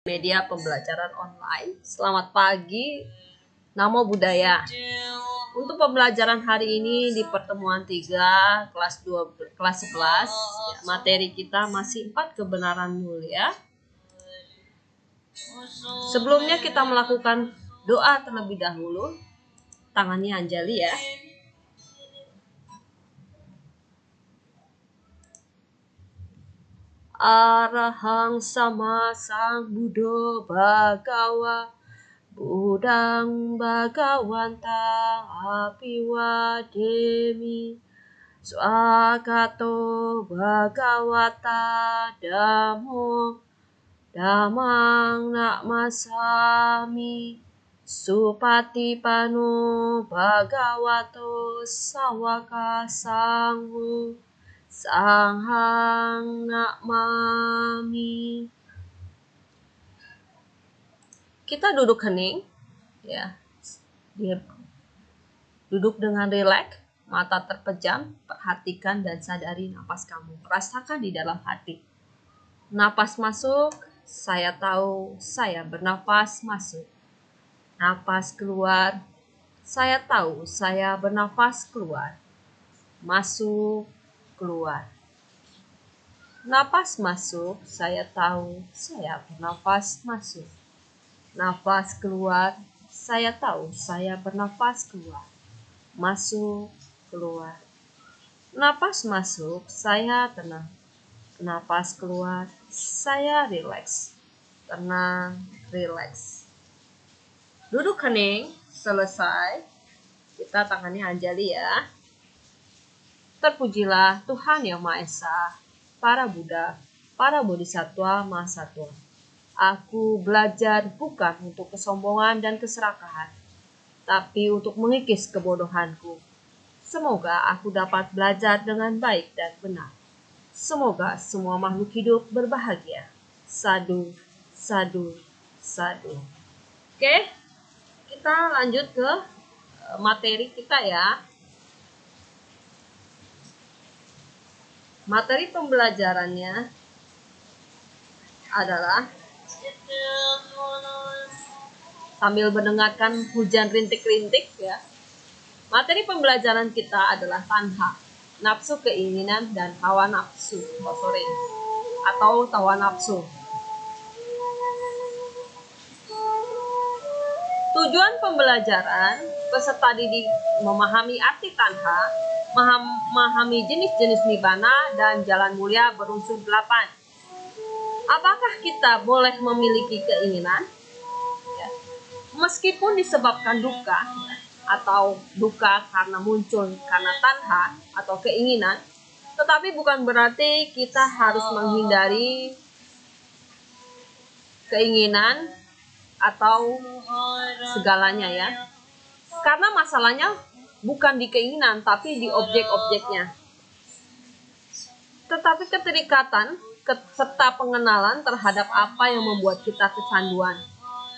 Media pembelajaran online. Selamat pagi, Namo Buddhaya. Untuk pembelajaran hari ini di pertemuan 3 kelas 11, materi kita masih 4 kebenaran mulia. Sebelumnya kita melakukan doa terlebih dahulu. Tangannya Anjali ya. Arahang sama sang Buddha Bhagawa Budang Bhagawanta Apiwademi Swagato Bhagawata Dhammo Dhammang Namasami Supatipano Bhagavato Sawaka Sangho Sanghang Namami. Kita duduk hening, ya. Dia duduk dengan rileks, mata terpejam, perhatikan dan sadari napas kamu. Rasakan di dalam hati. Napas masuk, saya tahu saya bernafas masuk. Napas keluar, saya tahu saya bernafas keluar. Masuk, keluar. Napas masuk, saya tahu saya bernafas masuk. Nafas keluar, saya tahu saya bernafas keluar. Masuk, keluar. Napas masuk, saya tenang. Napas keluar, saya rileks. Tenang, rileks. Duduk hening, selesai. Kita tangannya Anjali ya. Terpujilah Tuhan Yang Maha Esa, para Buddha, para Bodhisattva, Mahasatwa. Aku belajar bukan untuk kesombongan dan keserakahan, tapi untuk mengikis kebodohanku. Semoga aku dapat belajar dengan baik dan benar. Semoga semua makhluk hidup berbahagia. Sadhu, sadhu, sadhu. Oke, kita lanjut ke materi kita ya. Materi pembelajarannya adalah sambil mendengarkan hujan rintik-rintik ya. Materi pembelajaran kita adalah tanha, nafsu keinginan dan hawa nafsu, atau hawa nafsu. Tujuan pembelajaran peserta didik memahami arti tanha, memahami jenis-jenis nibbana dan jalan mulia berunsur 8. Apakah kita boleh memiliki keinginan? Ya. Meskipun disebabkan duka atau duka karena muncul karena tanha atau keinginan, tetapi bukan berarti kita harus menghindari keinginan atau segalanya ya. Karena masalahnya bukan di keinginan tapi di objek-objeknya. Tetapi keterikatan serta pengenalan terhadap apa yang membuat kita kecanduan.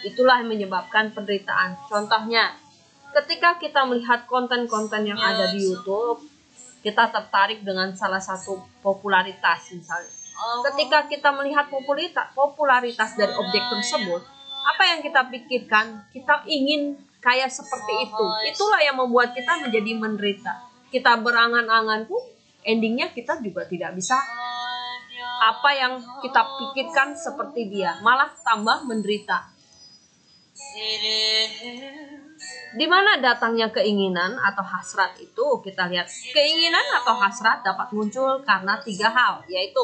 Itulah yang menyebabkan penderitaan. Contohnya, ketika kita melihat konten-konten yang ada di YouTube, kita tertarik dengan salah satu popularitas misalnya. Ketika kita melihat popularitas dari objek tersebut, apa yang kita pikirkan? Kita ingin kayak seperti itu. Itulah yang membuat kita menjadi menderita. Kita berangan-angan pun, endingnya kita juga tidak bisa apa yang kita pikirkan seperti dia, malah tambah menderita. Di mana datangnya keinginan atau hasrat itu? Kita lihat, keinginan atau hasrat dapat muncul karena 3 hal, yaitu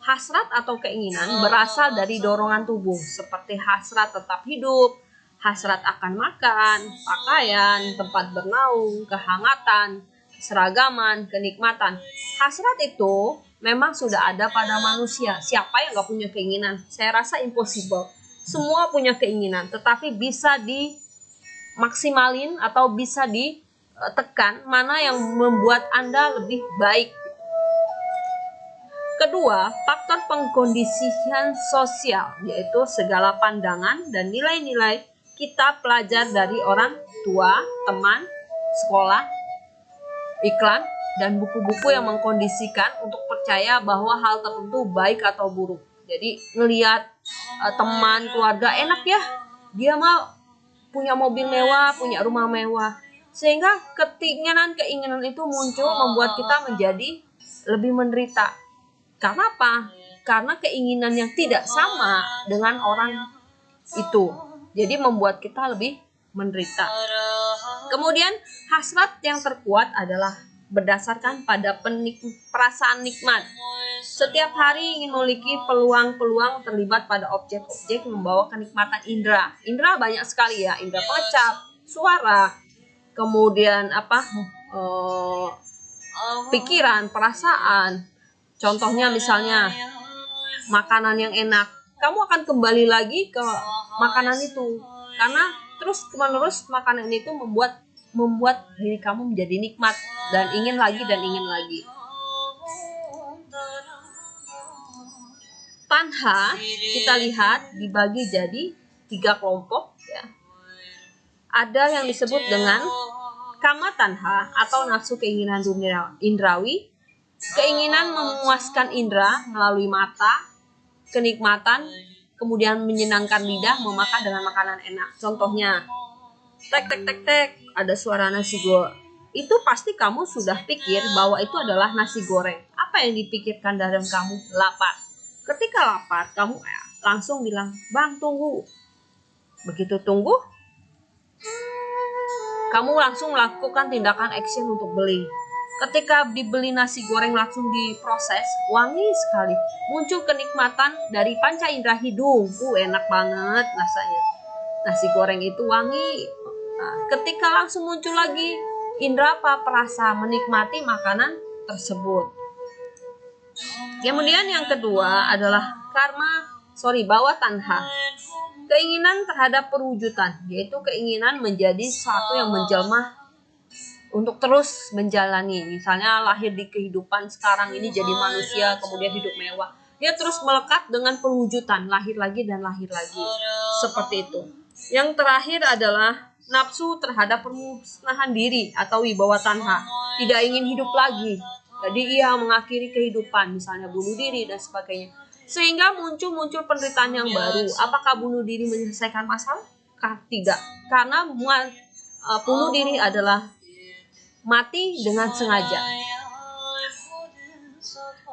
hasrat atau keinginan berasal dari dorongan tubuh, seperti hasrat tetap hidup, hasrat akan makan, pakaian, tempat bernaung, kehangatan, keseragaman, kenikmatan. Hasrat itu memang sudah ada pada manusia. Siapa yang gak punya keinginan? Saya rasa impossible. Semua punya keinginan, tetapi bisa dimaksimalin atau bisa ditekan mana yang membuat Anda lebih baik. Kedua, faktor pengkondisian sosial, yaitu segala pandangan dan nilai-nilai kita pelajar dari orang tua, teman, sekolah, iklan, dan buku-buku yang mengkondisikan untuk percaya bahwa hal tertentu baik atau buruk. Jadi ngelihat teman, keluarga, enak ya, dia mah punya mobil mewah, punya rumah mewah. Sehingga keinginan itu muncul, membuat kita menjadi lebih menderita. Karena apa? Karena keinginan yang tidak sama dengan orang itu. Jadi membuat kita lebih menderita. Kemudian hasrat yang terkuat adalah berdasarkan pada perasaan nikmat. Setiap hari ingin memiliki peluang-peluang terlibat pada objek-objek membawa kenikmatan indera. Indera banyak sekali ya, indera pecap, suara, kemudian pikiran, perasaan. Contohnya misalnya makanan yang enak, kamu akan kembali lagi ke makanan itu karena terus menerus makanan itu membuat diri kamu menjadi nikmat dan ingin lagi dan ingin lagi. Tanha kita lihat dibagi jadi 3 kelompok ya. Ada yang disebut dengan kama tanha atau nafsu keinginan indrawi, keinginan memuaskan indera melalui mata, kenikmatan, kemudian menyenangkan lidah, memakan dengan makanan enak. Contohnya, tek tek tek tek, ada suara nasi goreng. Itu pasti kamu sudah pikir bahwa itu adalah nasi goreng. Apa yang dipikirkan dalam kamu? Lapar. Ketika lapar, kamu langsung bilang, "Bang, tunggu." Begitu tunggu, kamu langsung melakukan tindakan action untuk beli. Ketika dibeli nasi goreng langsung diproses, wangi sekali. Muncul kenikmatan dari panca indera hidung. Enak banget rasanya. Nasi goreng itu wangi. Nah, ketika langsung muncul lagi indera perasa menikmati makanan tersebut. Kemudian yang kedua adalah bawah tanha. Keinginan terhadap perwujudan, yaitu keinginan menjadi sesuatu yang menjelma untuk terus menjalani. Misalnya lahir di kehidupan sekarang ini jadi manusia, kemudian hidup mewah. Dia terus melekat dengan perwujudan, lahir lagi dan lahir lagi. Seperti itu. Yang terakhir adalah nafsu terhadap permusnahan diri atau wibawa tanha. Tidak ingin hidup lagi. Jadi ia mengakhiri kehidupan, misalnya bunuh diri dan sebagainya. Sehingga muncul penderitaan yang baru. Apakah bunuh diri menyelesaikan masalah? Tidak. Karena bunuh diri adalah mati dengan sengaja.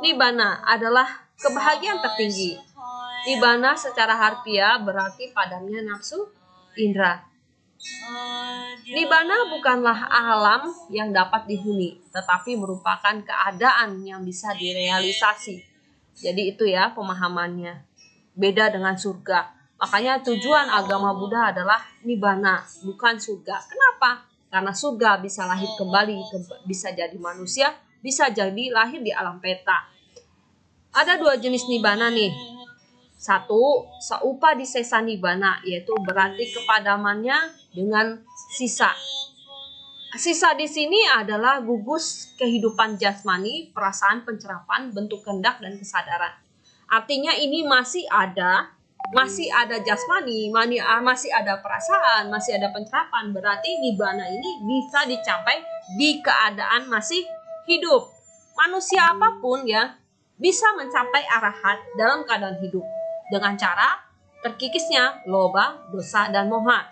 Nibbana adalah kebahagiaan tertinggi. Nibbana secara harfiah berarti padamnya nafsu indera. Nibbana bukanlah alam yang dapat dihuni, tetapi merupakan keadaan yang bisa direalisasi. Jadi itu ya pemahamannya. Beda dengan surga. Makanya tujuan agama Buddha adalah Nibbana, bukan surga. Kenapa? Karena surga bisa lahir kembali, bisa jadi manusia, bisa jadi lahir di alam peta. Ada 2 jenis Nibbana nih. 1, saupadisesa Nibbana, yaitu berarti kepadamannya dengan sisa. Sisa di sini adalah gugus kehidupan jasmani, perasaan, pencerapan, bentuk kehendak, dan kesadaran. Artinya ini masih ada jasmani, masih ada perasaan, masih ada pencerapan. Berarti Nibbana ini bisa dicapai di keadaan masih hidup. Manusia apapun ya bisa mencapai arahat dalam keadaan hidup dengan cara terkikisnya loba, dosa, dan moha.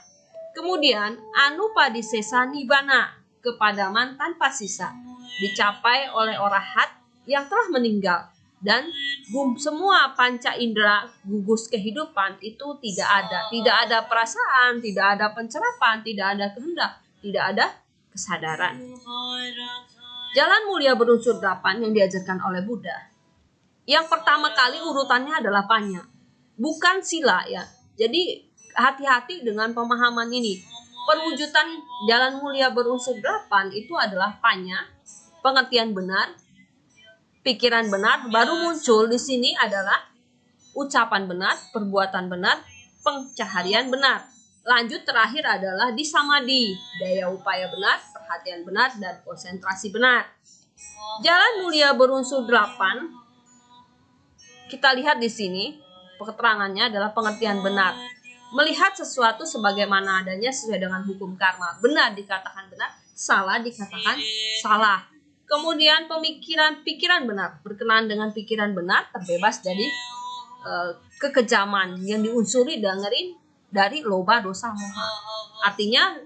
Kemudian anupadisesa Nibbana, kepadaman tanpa sisa, dicapai oleh arahat yang telah meninggal. Dan semua panca indera gugus kehidupan itu tidak ada perasaan, tidak ada pencerapan, tidak ada kehendak, tidak ada kesadaran. Jalan mulia berunsur 8 yang diajarkan oleh Buddha. Yang pertama kali urutannya adalah panya, bukan sila ya. Jadi hati-hati dengan pemahaman ini. Perwujudan jalan mulia berunsur 8 itu adalah panya, pengertian benar, pikiran benar. Baru muncul di sini adalah ucapan benar, perbuatan benar, pencaharian benar. Lanjut terakhir adalah di samadhi, daya upaya benar, perhatian benar, dan konsentrasi benar. Jalan mulia berunsur 8, kita lihat di sini, keterangannya adalah pengertian benar. Melihat sesuatu sebagaimana adanya sesuai dengan hukum karma. Benar dikatakan benar, salah dikatakan salah. Kemudian pikiran benar, berkenaan dengan pikiran benar, terbebas dari kekejaman yang diunsuri dari loba dosa moha. Artinya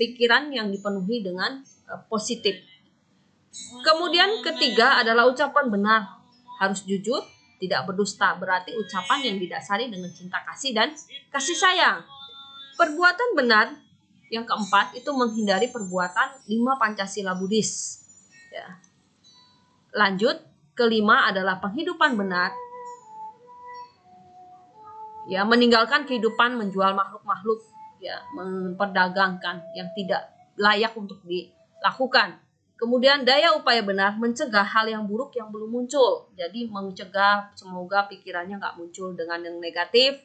pikiran yang dipenuhi dengan positif. Kemudian ketiga adalah ucapan benar, harus jujur, tidak berdusta, berarti ucapan yang didasari dengan cinta kasih dan kasih sayang. Perbuatan benar yang keempat itu menghindari perbuatan 5 Pancasila Buddhis. Ya. Lanjut, kelima adalah penghidupan benar. Ya, meninggalkan kehidupan menjual makhluk-makhluk, ya, memperdagangkan yang tidak layak untuk dilakukan. Kemudian daya upaya benar mencegah hal yang buruk yang belum muncul. Jadi mencegah semoga pikirannya nggak muncul dengan yang negatif.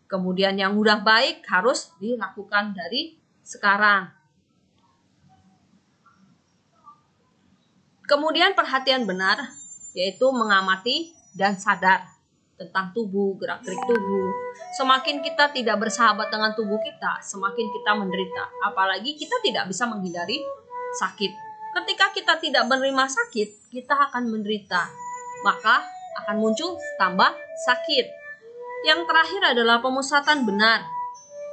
Kemudian yang udah baik harus dilakukan dari sekarang. Kemudian perhatian benar yaitu mengamati dan sadar tentang tubuh, gerak-gerik tubuh. Semakin kita tidak bersahabat dengan tubuh kita, semakin kita menderita. Apalagi kita tidak bisa menghindari sakit. Ketika kita tidak menerima sakit, kita akan menderita. Maka akan muncul tambah sakit. Yang terakhir adalah pemusatan benar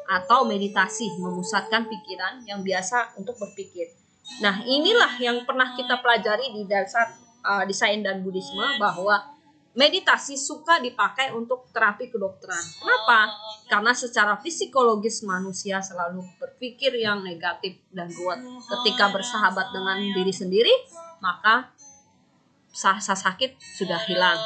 atau meditasi, memusatkan pikiran yang biasa untuk berpikir. Nah, inilah yang pernah kita pelajari di dasar Sains dan Buddhisme, bahwa meditasi suka dipakai untuk terapi kedokteran. Kenapa? Karena secara psikologis manusia selalu berpikir yang negatif dan ruwet. Ketika bersahabat dengan diri sendiri, maka rasa sakit sudah hilang.